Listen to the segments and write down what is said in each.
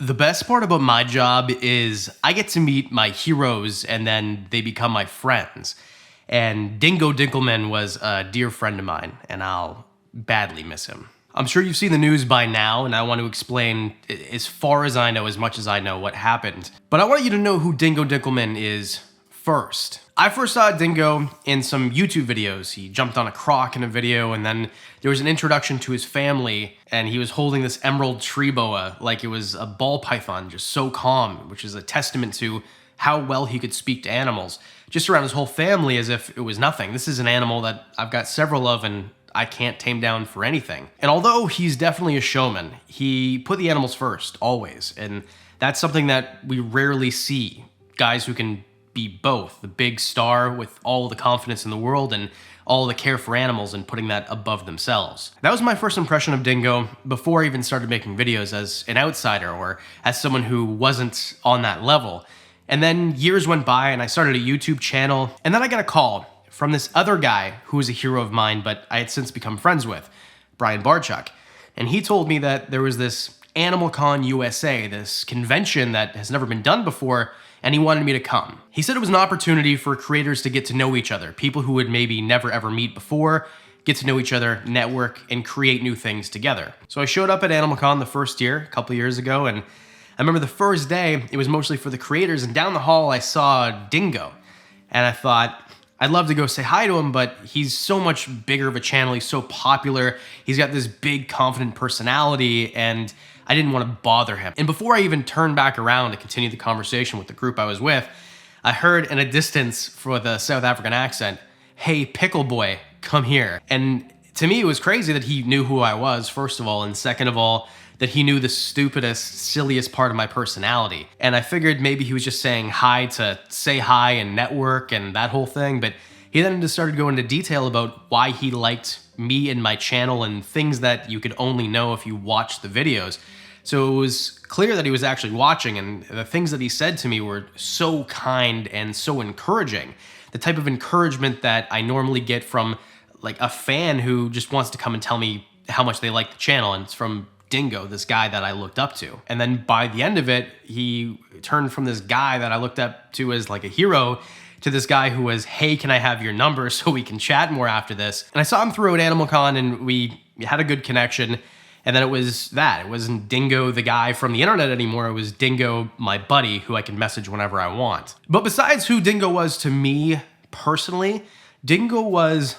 The best part about my job is I get to meet my heroes and then they become my friends. And Dingo Dinkelman was a dear friend of mine, and I'll badly miss him. I'm sure you've seen the news by now, and I want to explain, as far as I know, as much as I know, what happened. But I want you to know who Dingo Dinkelman is first. I first saw Dingo in some YouTube videos. He jumped on a croc in a video, and then there was an introduction to his family, and he was holding this emerald tree boa like it was a ball python, just so calm, which is a testament to how well he could speak to animals, just around his whole family as if it was nothing. This is an animal that I've got several of, and I can't tame down for anything. And although he's definitely a showman, he put the animals first, always. And that's something that we rarely see. Guys who can be both, the big star with all the confidence in the world and all the care for animals and putting that above themselves. That was my first impression of Dingo before I even started making videos as an outsider or as someone who wasn't on that level. And then years went by and I started a YouTube channel, and then I got a call from this other guy who was a hero of mine, but I had since become friends with, Brian Barchuk. And he told me that there was this AnimalCon USA, this convention that has never been done before, and he wanted me to come. He said it was an opportunity for creators to get to know each other, people who would maybe never ever meet before, get to know each other, network, and create new things together. So I showed up at AnimalCon the first year, a couple years ago, and I remember the first day, it was mostly for the creators, and down the hall I saw Dingo. And I thought, I'd love to go say hi to him, but he's so much bigger of a channel, he's so popular, he's got this big, confident personality, and I didn't want to bother him. And before I even turned back around to continue the conversation with the group I was with, I heard in a distance for the South African accent, "Hey, pickle boy, come here." And to me, it was crazy that he knew who I was, first of all, and second of all, that he knew the stupidest, silliest part of my personality. And I figured maybe he was just saying hi to say hi and network and that whole thing, but he then just started going into detail about why he liked me and my channel and things that you could only know if you watched the videos. So it was clear that he was actually watching, and the things that he said to me were so kind and so encouraging. The type of encouragement that I normally get from like a fan who just wants to come and tell me how much they like the channel, and it's from Dingo, this guy that I looked up to. And then by the end of it, he turned from this guy that I looked up to as like a hero to this guy who was, "Hey, can I have your number so we can chat more after this?" And I saw him through at AnimalCon, and we had a good connection. And then it was that. It wasn't Dingo, the guy from the internet anymore. It was Dingo, my buddy, who I can message whenever I want. But besides who Dingo was to me personally, Dingo was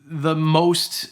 the most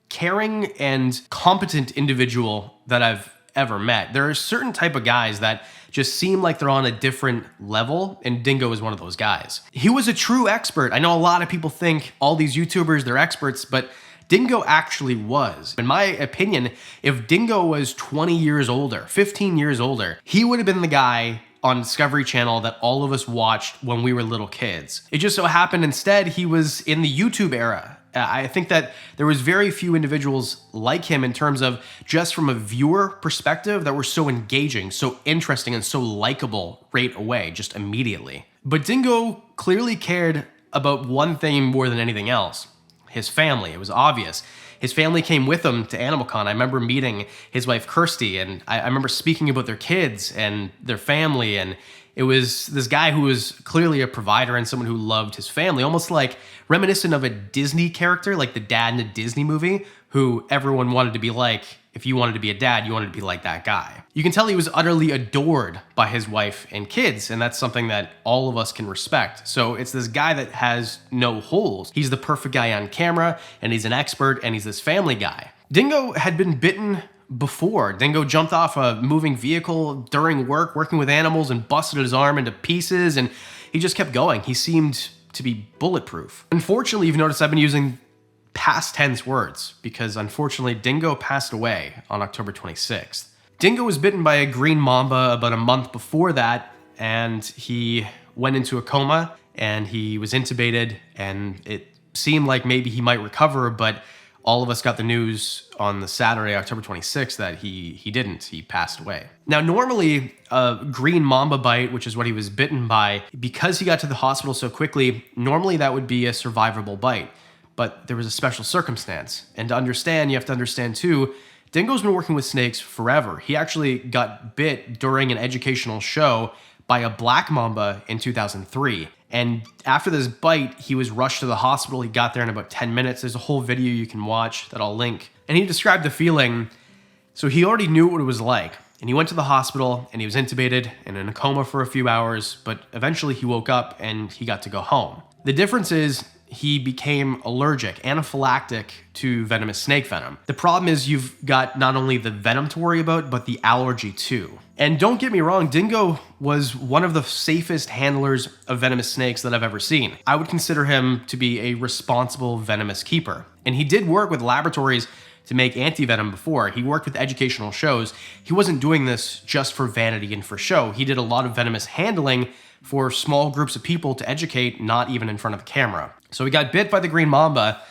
caring and competent individual that I've ever met. There are certain type of guys that just seem like they're on a different level, and Dingo is one of those guys. He was a true expert. I know a lot of people think all these YouTubers, they're experts, but Dingo actually was. In my opinion, if Dingo was 20 years older, 15 years older, he would have been the guy on Discovery Channel that all of us watched when we were little kids. It just so happened instead he was in the YouTube era. I think that there was very few individuals like him in terms of just from a viewer perspective that were so engaging, so interesting, and so likable right away, just immediately. But Dingo clearly cared about one thing more than anything else: his family. It was obvious. His family came with him to AnimalCon. I remember meeting his wife Kirsty, and I remember speaking about their kids and their family, and it was this guy who was clearly a provider and someone who loved his family, almost like reminiscent of a Disney character, like the dad in a Disney movie, who everyone wanted to be like. If you wanted to be a dad, you wanted to be like that guy. You can tell he was utterly adored by his wife and kids, and that's something that all of us can respect. So it's this guy that has no holes. He's the perfect guy on camera, and he's an expert, and he's this family guy. Dingo had been bitten before. Dingo jumped off a moving vehicle during work, working with animals, and busted his arm into pieces, and he just kept going. He seemed to be bulletproof. Unfortunately, you've noticed I've been using past tense words because unfortunately Dingo passed away on October 26th. Dingo was bitten by a green mamba about a month before that, and he went into a coma and he was intubated, and it seemed like maybe he might recover, but all of us got the news on the Saturday, October 26th, that he didn't. He passed away. Now, normally, a green mamba bite, which is what he was bitten by, because he got to the hospital so quickly, normally that would be a survivable bite. But there was a special circumstance. And to understand, you have to understand too, Dingo's been working with snakes forever. He actually got bit during an educational show by a black mamba in 2003. And after this bite, he was rushed to the hospital. He got there in about 10 minutes. There's a whole video you can watch that I'll link. And he described the feeling. So he already knew what it was like. And he went to the hospital and he was intubated and in a coma for a few hours, but eventually he woke up and he got to go home. The difference is he became allergic, anaphylactic to venomous snake venom. The problem is you've got not only the venom to worry about, but the allergy too. And don't get me wrong, Dingo was one of the safest handlers of venomous snakes that I've ever seen. I would consider him to be a responsible venomous keeper. And he did work with laboratories to make anti-venom before. He worked with educational shows. He wasn't doing this just for vanity and for show. He did a lot of venomous handling for small groups of people to educate, not even in front of a camera. So he got bit by the green mamba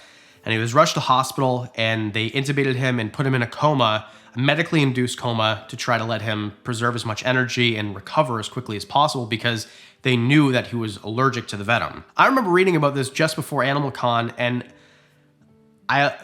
and he was rushed to hospital and they intubated him and put him in a coma, a medically induced coma, to try to let him preserve as much energy and recover as quickly as possible because they knew that he was allergic to the venom. I remember reading about this just before Animal Con and I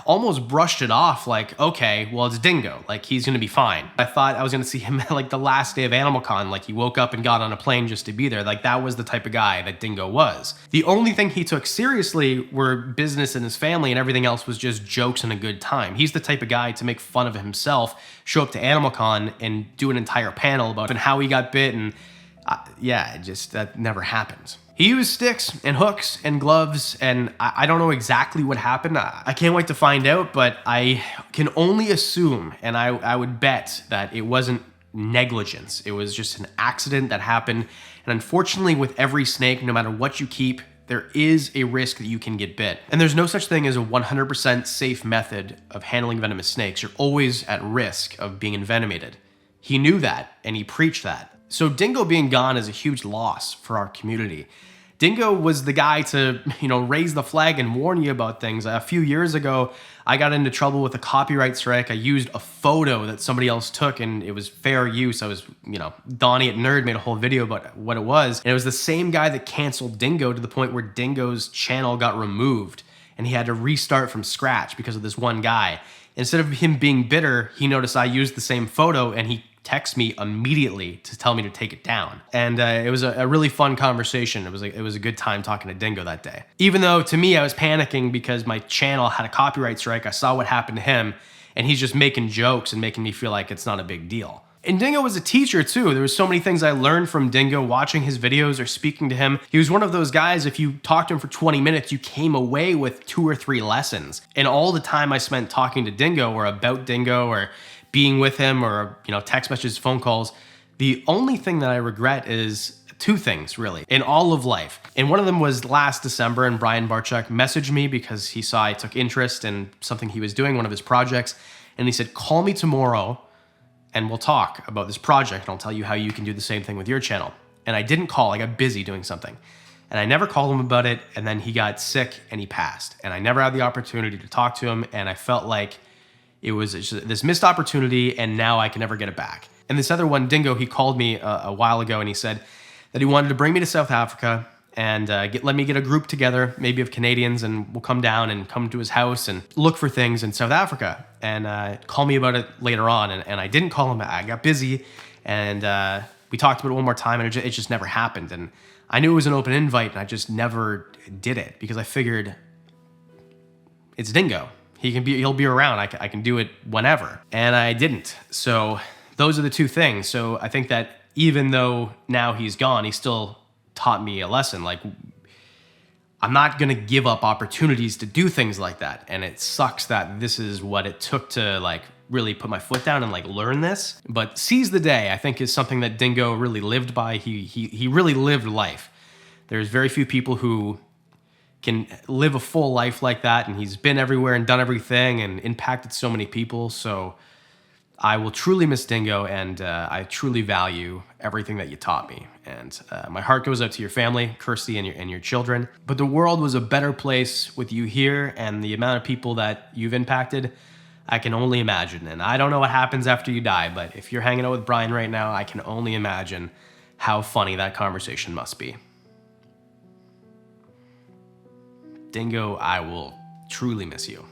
almost brushed it off like, okay, well, it's Dingo. Like, he's gonna be fine. I thought I was gonna see him like the last day of Animal Con, like he woke up and got on a plane just to be there. Like, that was the type of guy that Dingo was. The only thing he took seriously were business and his family, and everything else was just jokes and a good time. He's the type of guy to make fun of himself, show up to Animal Con and do an entire panel about how he got bit, and yeah, that never happens. He used sticks and hooks and gloves, and I don't know exactly what happened. I can't wait to find out, but I can only assume, and I would bet that it wasn't negligence. It was just an accident that happened. And unfortunately, with every snake, no matter what you keep, there is a risk that you can get bit. And there's no such thing as a 100% safe method of handling venomous snakes. You're always at risk of being envenomated. He knew that, and he preached that. So Dingo being gone is a huge loss for our community. Dingo was the guy to, raise the flag and warn you about things. A few years ago, I got into trouble with a copyright strike. I used a photo that somebody else took and it was fair use. I was, Donnie at Nerd made a whole video about what it was. And it was the same guy that canceled Dingo to the point where Dingo's channel got removed and he had to restart from scratch because of this one guy. Instead of him being bitter, he noticed I used the same photo and he texted me immediately to tell me to take it down. And it was a really fun conversation. It was a good time talking to Dingo that day. Even though to me, I was panicking because my channel had a copyright strike. I saw what happened to him and he's just making jokes and making me feel like it's not a big deal. And Dingo was a teacher too. There was so many things I learned from Dingo watching his videos or speaking to him. He was one of those guys, if you talked to him for 20 minutes, you came away with 2 or 3 lessons. And all the time I spent talking to Dingo or about Dingo or being with him or, text messages, phone calls, the only thing that I regret is 2 things really in all of life. And one of them was last December and Brian Barchuk messaged me because he saw I took interest in something he was doing, one of his projects. And he said, call me tomorrow and we'll talk about this project and I'll tell you how you can do the same thing with your channel. And I didn't call, I got busy doing something. And I never called him about it. And then he got sick and he passed. And I never had the opportunity to talk to him. And I felt like it was this missed opportunity and now I can never get it back. And this other one, Dingo, he called me a while ago and he said that he wanted to bring me to South Africa and let me get a group together, maybe of Canadians, and we'll come down and come to his house and look for things in South Africa and call me about it later on. And I didn't call him, I got busy and we talked about it one more time and it just never happened. And I knew it was an open invite and I just never did it because I figured it's Dingo. He'll be around. I can do it whenever. And I didn't. So those are the 2 things. So I think that even though now he's gone, he still taught me a lesson. Like, I'm not going to give up opportunities to do things like that. And it sucks that this is what it took to really put my foot down and learn this. But seize the day, I think, is something that Dingo really lived by. He really lived life. There's very few people who can live a full life like that, and he's been everywhere and done everything and impacted so many people. So I will truly miss Dingo, and I truly value everything that you taught me. And my heart goes out to your family, Kirsty, and your children. But the world was a better place with you here, and the amount of people that you've impacted, I can only imagine. And I don't know what happens after you die, but if you're hanging out with Brian right now, I can only imagine how funny that conversation must be. Dingo, I will truly miss you.